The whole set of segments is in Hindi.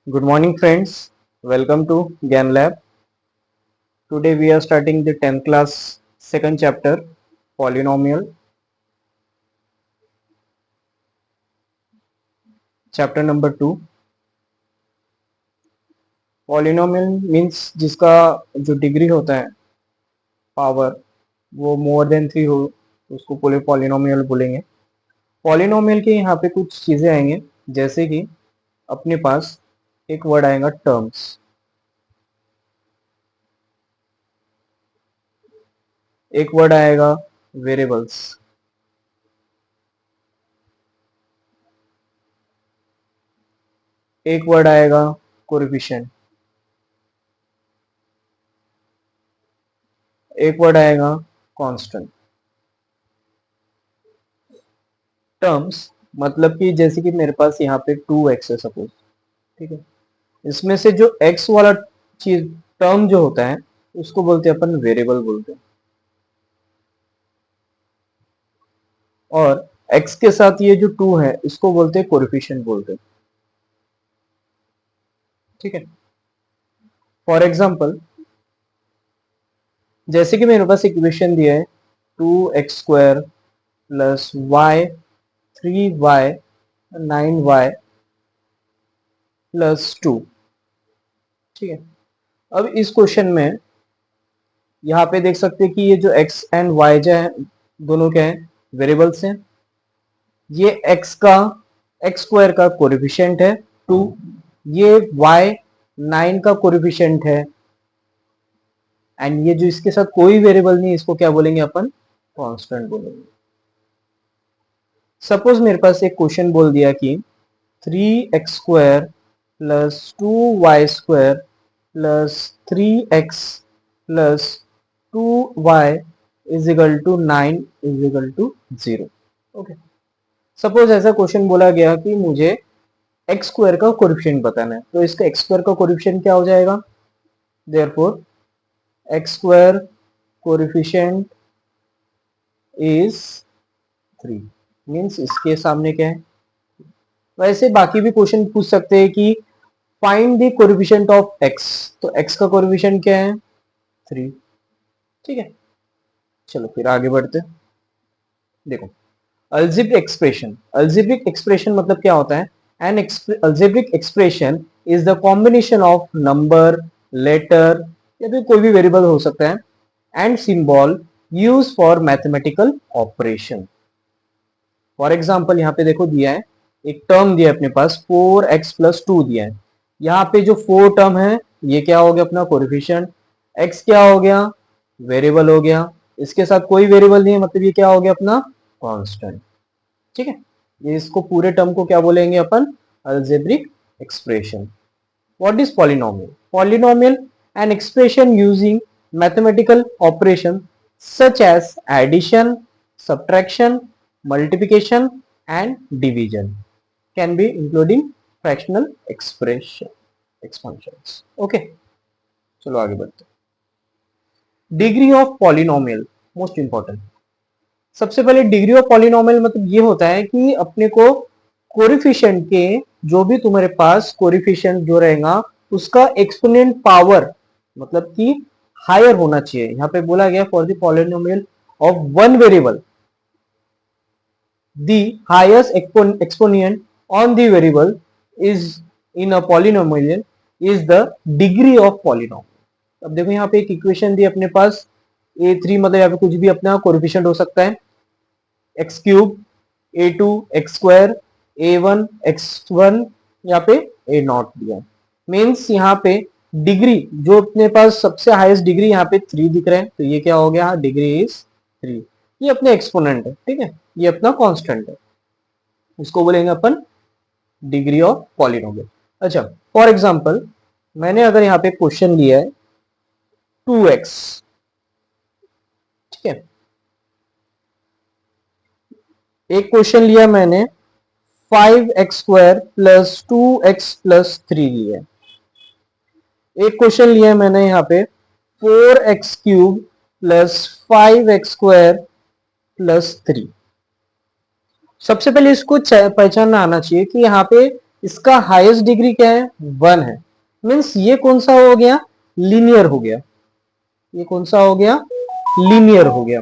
Good morning friends, welcome to GAN Lab. Today we are starting the 10th class second chapter polynomial, chapter number 2. Polynomial means जिसका जो डिग्री होता है पावर वो मोर देन 3 हो तो उसको पूरे पॉलिनोमियल बोलेंगे। पॉलिनोमियल के यहाँ पे कुछ चीजें आएंगे जैसे कि अपने पास एक वर्ड आएगा टर्म्स, एक वर्ड आएगा वेरिएबल्स, एक वर्ड आएगा कोएफिशिएंट, एक वर्ड आएगा कांस्टेंट। टर्म्स मतलब कि जैसे कि मेरे पास यहाँ पे 2x है सपोज, ठीक है। इसमें से जो x वाला चीज टर्म जो होता है उसको बोलते हैं अपन वेरिएबल बोलते हैं, और x के साथ ये जो 2 है इसको बोलते हैं कोएफिशिएंट बोलते हैं, ठीक है। फॉर एग्जांपल जैसे कि मेरे पास इक्वेशन दिया है 2x² plus y 3y 9y plus 2, ठीक है। अब इस क्वेश्चन में यहाँ पे देख सकते हैं कि ये जो x एंड y जो है दोनों क्या है वेरिएबल्स हैं। ये x² का कोएफिशिएंट है 2, ये y 9 का कोएफिशिएंट है, एंड ये जो इसके साथ कोई वेरिएबल नहीं इसको क्या बोलेंगे अपन कांस्टेंट बोलेंगे। सपोज मेरे पास एक क्वेश्चन बोल दिया कि 3x² plus 2y² plus 3x plus 2y is equal to 9 is equal to 0। Okay, suppose ऐसा क्वेश्चन बोला गया कि मुझे x² का कोएफिशिएंट बताना है, तो इसका x² का कोएफिशिएंट क्या हो जाएगा, therefore x² coefficient is 3, means इसके सामने क्या है। वैसे बाकी भी क्वेश्चन पूछ सकते हैं कि find the coefficient of x, तो x का कोएफिशिएंट क्या है 3, ठीक है। चलो फिर आगे बढ़ते हैं। देखो अल्जेब्रिक एक्सप्रेशन मतलब क्या होता है, an algebraic expression is the combination of number, letter या फिर कोई भी वेरिएबल हो सकता है and symbol use for mathematical operation. For example यहाँ पे देखो दिया है एक टर्म दिया है अपने पास 4x प्लस 2 दिया है। यहाँ पे जो 4 टर्म है ये क्या हो गया अपना कोएफिशिएंट, x क्या हो गया वेरिएबल हो गया, इसके साथ कोई वेरिएबल नहीं है मतलब ये क्या हो गया अपना कांस्टेंट, ठीक है। ये इसको पूरे टर्म को क्या बोलेंगे अपन algebraic expression. What is polynomial, polynomial an expression using mathematical operation such as addition, subtraction, multiplication and division, can be including fractional expansions। Okay, चलो आगे बढ़ते हैं। Degree of polynomial most important. सबसे पहले डिग्री ऑफ पॉलिनोमियल मतलब ये होता है कि अपने को कोएफिशिएंट के जो भी तुम्हारे पास कोएफिशिएंट जो रहेगा उसका एक्सपोनेंट पावर मतलब कि हायर होना चाहिए। यहाँ पे बोला गया for the polynomial of one variable the highest exponent on the variable is in a polynomial is the degree of polynomial। अब देखो यहाँ पे एक इक्वेशन दी अपने पास a3 मतलब यहाँ पे कुछ भी अपना कोएफिशिएंट हो सकता है, x³ a2 x² a1 x1 यहाँ पे a0 दिया, मीन्स यहाँ पे डिग्री जो अपने पास सबसे हाईएस्ट डिग्री यहाँ पे 3 दिख रहे हैं, तो ये क्या हो गया डिग्री इज 3। ये अपने एक्सपोनेंट है, ठीक है, ये अपना कांस्टेंट है, इसको बोलेंगे अपन डिग्री ऑफ पॉलिनोमियल। अच्छा फॉर एग्जांपल मैंने अगर यहाँ पे क्वेश्चन लिया है 2x, ठीक है, एक क्वेश्चन लिया मैंने 5x² प्लस 2x प्लस 3 लिया है, एक क्वेश्चन लिया मैंने यहाँ पे 4x³ प्लस 5x² प्लस 3। सबसे पहले इसको पहचानना आना चाहिए कि यहाँ पे इसका हाईएस्ट डिग्री क्या है, 1 है। मीन्स ये कौन सा हो गया, लीनियर हो गया। ये कौन सा हो गया, लीनियर हो गया।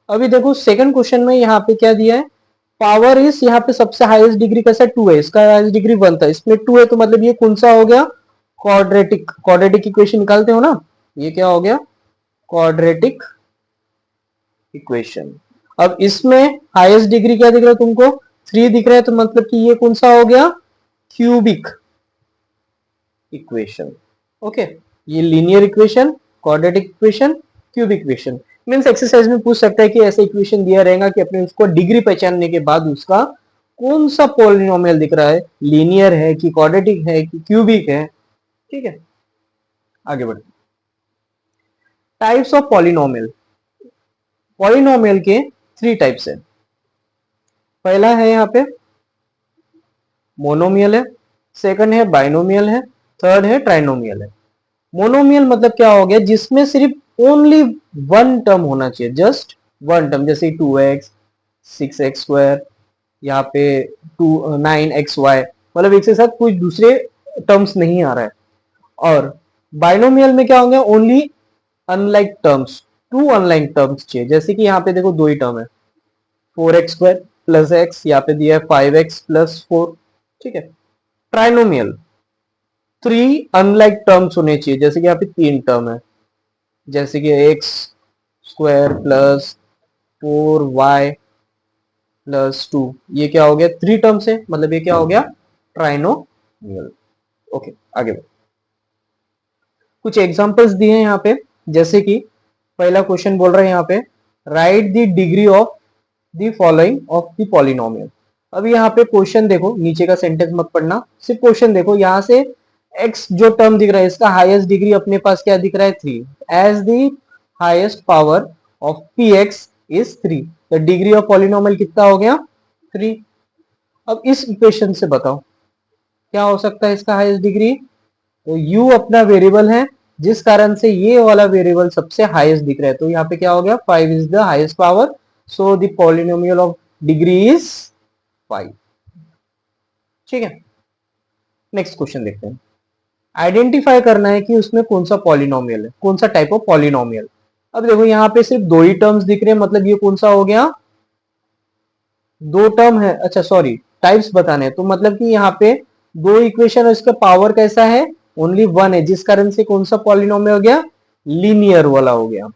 अभी देखो सेकंड क्वेश्चन में यहाँ पे क्या दिया है, पावर इज, यहाँ पे सबसे हाईएस्ट डिग्री कैसा 2 है, इसका हाईएस्ट डिग्री 1 था, इसमें 2 है, तो मतलब ये कौन सा हो गया, क्वाड्रेटिक। क्वाड्रेटिक इक्वेशन निकालते हो ना, ये क्या हो गया, क्वाड्रेटिक इक्वेशन। अब इसमें हाईएस्ट डिग्री क्या दिख रहा है तुमको, 3 दिख रहा है, तो मतलब कि ये कौन सा हो गया, क्यूबिक इक्वेशन। ओके, ये linear equation, quadratic equation, cubic equation. Means exercise में पूछ सकता है कि ऐसा इक्वेशन दिया रहेगा कि अपने उसको डिग्री पहचानने के बाद उसका कौन सा पॉलिनोमियल दिख रहा है, लीनियर है कि क्वाड्रेटिक है कि क्यूबिक है। ठीक है, आगे बढ़ते। Types of polynomial. पॉलिनोमियल के 3 टाइप्स है। पहला है यहाँ पे मोनोमियल है, सेकंड है बाइनोमियल है, थर्ड है ट्राइनोमियल है। मोनोमियल मतलब क्या हो गया, जिसमें सिर्फ ओनली 1 टर्म होना चाहिए, जस्ट 1 टर्म, जैसे 2x 6x स्क्वायर, यहाँ पे 9xy, मतलब एक से साथ कुछ दूसरे टर्म्स नहीं आ रहा है। और बाइनोमियल में क्या होंगे, only unlike terms, 2 unlike terms चाहिए, जैसे कि यहाँ पे देखो 2 ही टर्म है, 4x स्क्वायर प्लस x, यहाँ पे दिया है 5x प्लस 4। ठीक है, ट्राइनोमियल 3 अनलाइक टर्म्स होने चाहिए, जैसे कि यहाँ पे 3 टर्म है, जैसे कि x square plus 4y plus 2, ये क्या हो गया, 3 टर्म्स है, मतलब ये क्या हो गया, ट्राइनोमियल। ओके, आगे बढ़ो। कुछ एग्जांपल्स दिए हैं यहाँ पे, जैसे कि पहला क्वेश्चन बोल रहा है यहाँ पे, right the degree of the following of the polynomial. अब यहाँ पे क्वेश्चन देखो, नीचे का सेंटेंस मत पढ़ना, सिर्फ क्वेश्चन देखो। यहाँ से x जो टर्म दिख रहा है, इसका हाईएस्ट डिग्री अपने पास क्या दिख रहा है, 3, as the highest power of px is 3, the degree of polynomial कितना हो गया, 3। अब इस इक्वेशन से बताओ क्या हो सकता है इसका हाईएस्ट डिग्री, तो u अपना वेरिएबल है, जिस कारण से ये वाला वेरिएबल सबसे हाईएस्ट दिख रहा है, तो यहाँ पे क्या हो गया, 5 is the highest power, so the polynomial of degree is 5। ठीक है, नेक्स्ट क्वेश्चन देखते हैं। आइडेंटिफाई करना है कि उसमें कौन सा पॉलिनोमियल है, कौन सा टाइप ऑफ पॉलिनोमियल। अब देखो यहाँ पे सिर्फ 2 ही टर्म्स दिख रहे हैं, मतलब ये कौन सा हो गया, 2 टर्म है, अच्छा सॉरी टाइप्स बताने हैं, तो मतलब कि यहाँ पे 2 इक्वेशन है, इसका पावर कैसा है, ओनली 1 है, जिस कारण से कौन सा पॉलिनोमियल हो गया, लीनियर वाला हो गया।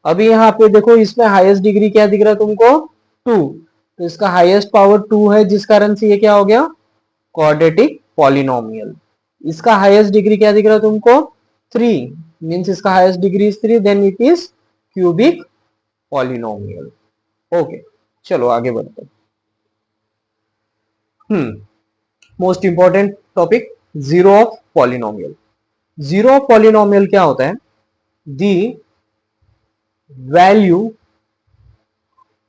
अभी यहाँ पे देखो इसमें हाईएस्ट डिग्री क्या दिख रहा है तुमको, 2, तो इसका हाईएस्ट पावर 2 है, जिस कारण से ये क्या हो गया, क्वाड्रेटिक पॉलिनोमियल। इसका हाईएस्ट डिग्री क्या दिख रहा है तुमको, 3, मींस इसका highest degree is 3, then it is cubic polynomial. Okay, चलो आगे बढ़ते हैं। Most important topic, zero of polynomial. Zero of polynomial क्या होता है, the value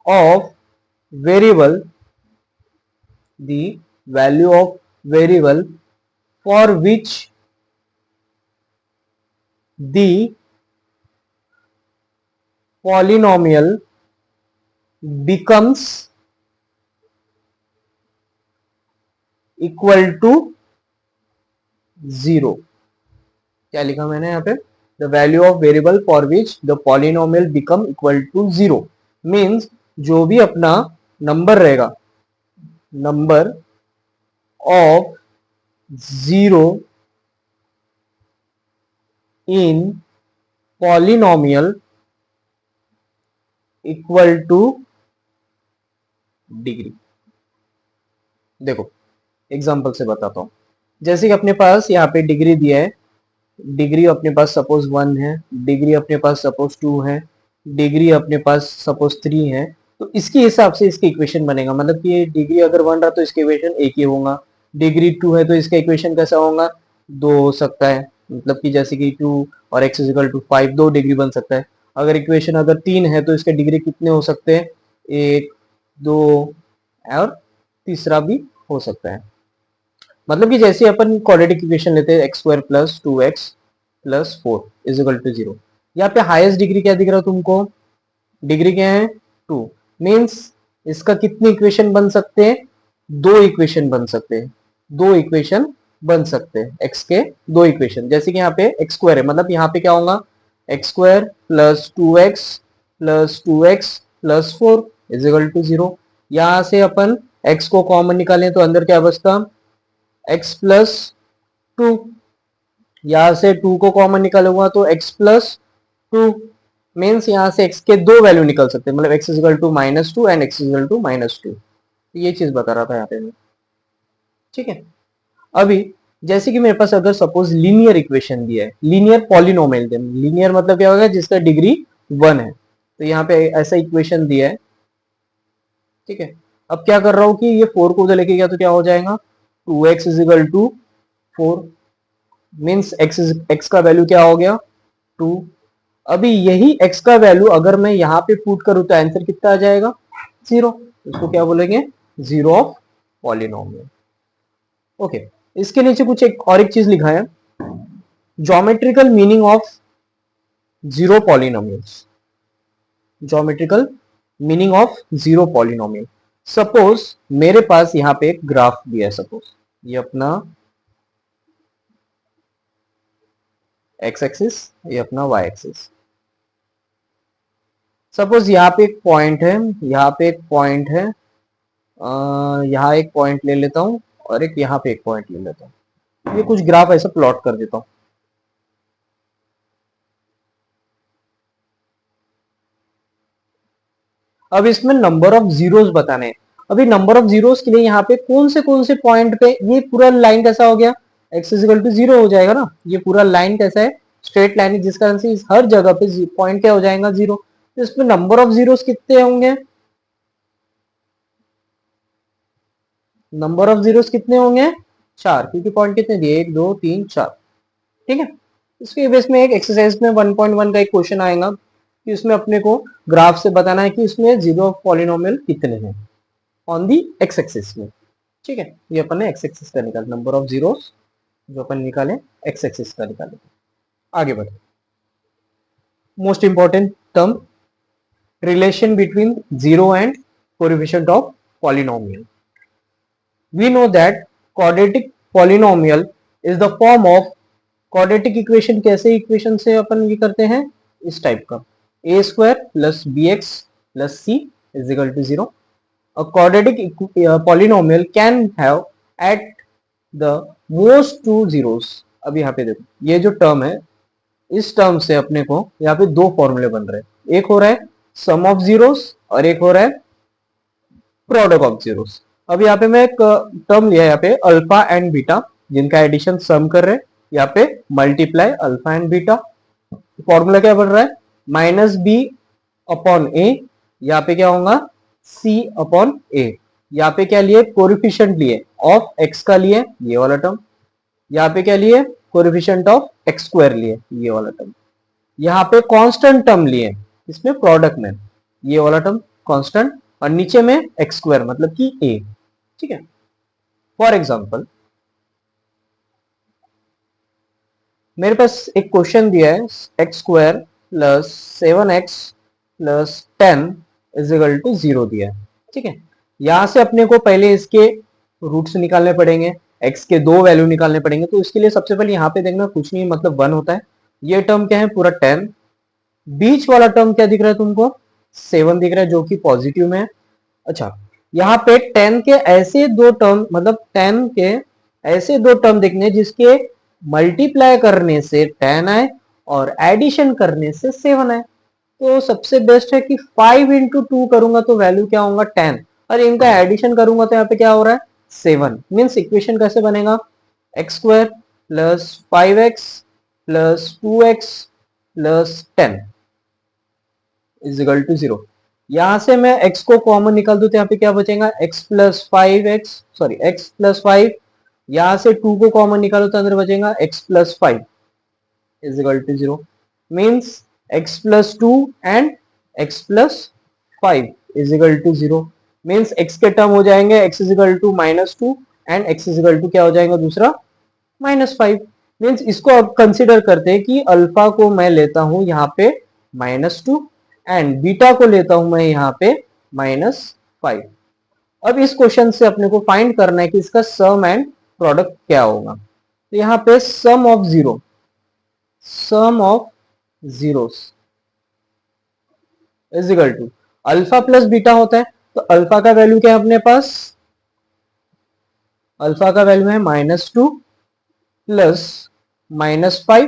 of variable, the value of variable for which the polynomial becomes equal to 0। क्या लिखा मैंने यहाँ पे, the value of variable for which the polynomial become equal to 0, means जो भी अपना नंबर रहेगा, number of 0 in polynomial equal to degree. देखो एग्जांपल से बताता हूं, जैसे कि अपने पास यहाँ पे डिग्री दिया है, डिग्री अपने पास सपोज 1 है, डिग्री अपने पास सपोज 2 है, डिग्री अपने पास सपोज 3 है, तो इसके हिसाब से इसका इक्वेशन बनेगा। मतलब कि डिग्री अगर 1 रहा तो इसका इक्वेशन 1 ही होगा, डिग्री 2 है तो इसका इक्वेशन कैसा होगा, 2 हो सकता है, मतलब कि जैसे कि 2 और x is equal to 5, 2 degree बन सकता है। अगर इक्वेशन अगर 3 है तो इसके डिग्री कितने हो सकते हैं, 1 2 और तीसरा भी हो सकता है। मतलब कि जैसे अपन क्वाड्रेटिक इक्वेशन लेते हैं, x square plus 2x plus 4 is equal to 0, यहाँ पे हाईएस्ट डिग्री क्या दिख रहा है तुमको, डिग्री क्या है, 2, मीन्स इसका कितने इक्वेशन बन सकते हैं, 2 इक्वेशन बन सकते हैं। दो इक्वेशन बन सकते हैं, x के दो इक्वेशन। जैसे कि यहाँ पे x स्क्वायर है, मतलब यहाँ पे क्या होगा, x square plus 2x plus 4 is equal to 0। यहाँ से अपन x को कॉमन निकालें तो अंदर क्या बचता, x प्लस 2। यहाँ से 2 को कॉमन निकालूंगा तो x प्लस 2। मीन्स यहाँ से x के दो वैल्यू निकल सकते हैं, मतलब x is equal to -2 and x is equal to -2। ये चीज बता रहा था यहाँ पे मैं। ठीक है, अभी जैसे कि मेरे पास अगर सपोज लीनियर इक्वेशन दिया है, लीनियर पॉलिनोमियल दिया, लीनियर मतलब क्या होगा, जिसका डिग्री 1 है, तो यहाँ पे ऐसा इक्वेशन दिया है। ठीक है, अब क्या कर रहा हूं कि ये 4 को उधर लेके गया तो क्या हो जाएगा, 2x is equal to 4। Means x का वैल्यू क्या हो गया, 2। अभी यही x का वैल्यू अगर मैं यहाँ पे पुट करूं तो आंसर कितना आ जाएगा, 0। इसको क्या बोलेंगे, जीरो ऑफ पॉलिनोमियल। ओके, इसके नीचे कुछ एक चीज लिखा है, geometrical meaning of zero polynomials. Geometrical meaning of zero polynomial. Suppose मेरे पास यहाँ पे एक ग्राफ दिया है, सपोज ये अपना x एक्सिस, ये अपना y एक्सिस। सपोज यहाँ पे एक पॉइंट है, यहाँ पे एक पॉइंट है, यहाँ एक पॉइंट ले लेता हूं और एक यहाँ पे एक पॉइंट ले लेता हूं। ये कुछ ग्राफ ऐसा प्लॉट कर देता हूं। अब इसमें नंबर ऑफ जीरोस बताने हैं। अभी नंबर ऑफ जीरोस के लिए यहाँ पे कौन से पॉइंट पे ये पूरा लाइन कैसा हो गया, x इज इक्वल टू 0 हो जाएगा ना। ये पूरा लाइन कैसा है, स्ट्रेट लाइन है, जिस कारण से इस हर जगह पे पॉइंट क्या हो जाएगा, 0। तो इसमें नंबर ऑफ जीरोस कितने होंगे, नंबर ऑफ जीरोस कितने होंगे, 4, क्योंकि पॉइंट कितने दिए, 1 2 3 4। ठीक है, इसके बेस में एक एक्सरसाइज में 1.1 का एक क्वेश्चन आएगा कि उसमें अपने को ग्राफ से बताना है कि उसमें जीरो ऑफ पॉलिनोमियल कितने हैं ऑन दी एक्स एक्सिस में। ठीक है, ये अपन ने एक्स एक्सिस का निकाला, नंबर ऑफ जीरोस जो अपन निकाले एक्स एक्सिस का निकाले। आगे बढ़े, most important term, relation between zero and coefficient of polynomial. We know that quadratic polynomial is the form of quadratic equation। कैसे इक्वेशन से अपन ये करते हैं, इस टाइप का, a square plus bx plus c is equal to 0। A quadratic polynomial can have at the most two zeros। अब यहाँ पे देखो, ये जो टर्म है, इस टर्म से अपने को यहाँ पे दो फॉर्मूले बन रहे हैं। एक हो रहा है सम ऑफ जीरोस और एक हो रहा है प्रोडक्ट ऑफ जीरोस। अब यहाँ पे मैं एक टर्म लिया, यहाँ पे अल्फा एंड बीटा, जिनका एडिशन सम कर रहे हैं, यहाँ पे multiply alpha and beta. Formula क्या बन रहा है, माइनस बी अपॉन ए, यहाँ पे क्या होगा, सी अपॉन ए। यहाँ पे क्या लिए, कोएफिशिएंट लिए ऑफ एक्स का लिए, ये वाला टर्म। यहाँ पे क्या लिए, कोएफिशिएंट ऑफ एक्स स्क्वायर लिए, ये वाला टर्म। यहाँ पे कांस्टेंट टर्म लिए, इसमें प्रोडक्ट में, ये वाला टर्म कांस्टेंट, और नीचे में एक्स स्क्वायर मतलब कि ए। ठीक है, फॉर एग्जांपल मेरे पास एक क्वेश्चन दिया है, x square plus 7x plus 10 is equal to 0 दिया है। ठीक है, यहां से अपने को पहले इसके रूट्स निकालने पड़ेंगे, x के दो वैल्यू निकालने पड़ेंगे। तो इसके लिए सबसे पहले यहाँ पे देखना, कुछ नहीं मतलब 1 होता है। ये टर्म क्या है, पूरा 10। बीच वाला टर्म क्या दिख रहा है तुमको, 7 दिख रहा है, जो कि पॉजिटिव में है। अच्छा, यहाँ पे 10 के ऐसे दो टर्म, मतलब 10 के ऐसे दो टर्म देखने जिसके मल्टीप्लाई करने से 10 आए और एडिशन करने से 7 आए। तो सबसे बेस्ट है कि 5 इंटू 2 करूंगा तो वैल्यू क्या होगा, 10, और इनका एडिशन करूंगा तो यहाँ पे क्या हो रहा है, 7। मीन्स इक्वेशन कैसे बनेगा, x square plus 5x plus 2x plus 10 is equal to 0। यहां से मैं x को कॉमन निकाल दूं तो यहाँ पे क्या बचेगा, x plus 5x, sorry x plus 5। यहां से 2 को कॉमन निकालो तो अंदर बचेगा x plus 5 is equal to 0। Means x plus 2 and x plus 5 is equal to 0। Means x के टर्म हो जाएंगे x is equal to -2 and x is equal to क्या हो जाएगा दूसरा, -5। मीन्स इसको अब कंसिडर करते हैं कि अल्फा को मैं लेता हूं यहाँ पे -2 एंड बीटा को लेता हूं मैं यहाँ पे -5। अब इस क्वेश्चन से अपने को फाइंड करना है कि इसका सम एंड प्रोडक्ट क्या होगा। तो यहाँ पे sum of zeros is equal to alpha plus beta होता है। तो अल्फा का वैल्यू क्या है अपने पास, अल्फा का वैल्यू है -2 plus -5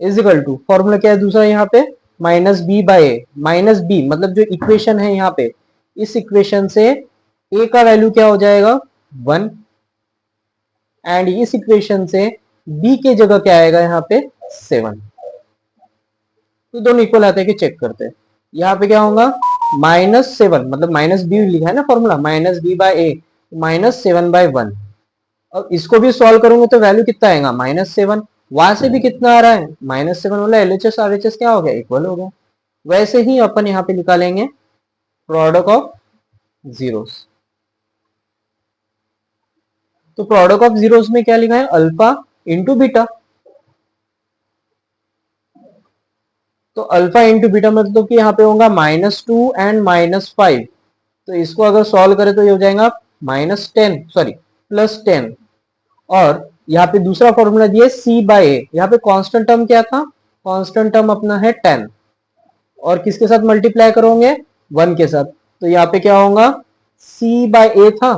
is equal to formula क्या है दूसरा यहाँ पे -b/a। -b मतलब जो इक्वेशन है यहाँ पे, इस इक्वेशन से a का वैल्यू क्या हो जाएगा 1 एंड इस इक्वेशन से b के जगह क्या आएगा यहाँ पे 7। तो दोनों इक्वल आते हैं कि चेक करते हैं। यहाँ पे क्या होगा -7 मतलब -b लिखा है ना फॉर्मूला -b/a -7/1। अब इसको भी सॉल्व करूंगे तो वैल्यू कितना आएगा -7। वहां से भी कितना आ रहा है -7 वाला LHS RHS क्या हो गया इक्वल हो गया। वैसे ही अपन यहाँ पे निकालेंगे प्रोडक्ट ऑफ जीरोस। तो प्रोडक्ट ऑफ जीरोस में क्या लिखा है अल्फा इंटू बीटा। तो अल्फा इंटू बीटा मतलब कि यहाँ पे होगा -2 एंड -5। तो इसको अगर सॉल्व करें तो ये हो जाएगा -10 सॉरी +10। और यहाँ पे दूसरा फॉर्मूला दिया c/a। यहाँ पे कांस्टेंट टर्म क्या था, कांस्टेंट टर्म अपना है 10 और किसके साथ मल्टीप्लाई करोगे 1 के साथ। तो यहाँ पे क्या होगा c/a था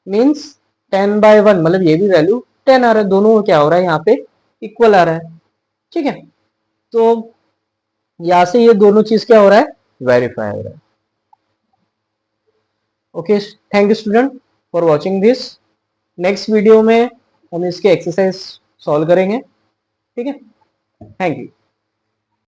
मींस 10/1 मतलब ये भी वैल्यू 10 आ रहा है। दोनों क्या हो रहा है यहाँ पे इक्वल आ रहा है। ठीक है, तो यहाँ से ये दोनों चीज क्या हो रहा है वेरीफाई हो रहा है। Okay, thank you student for watching this. Next video में हम इसके एक्सरसाइज सॉल्व करेंगे। ठीक है, थैंक यू।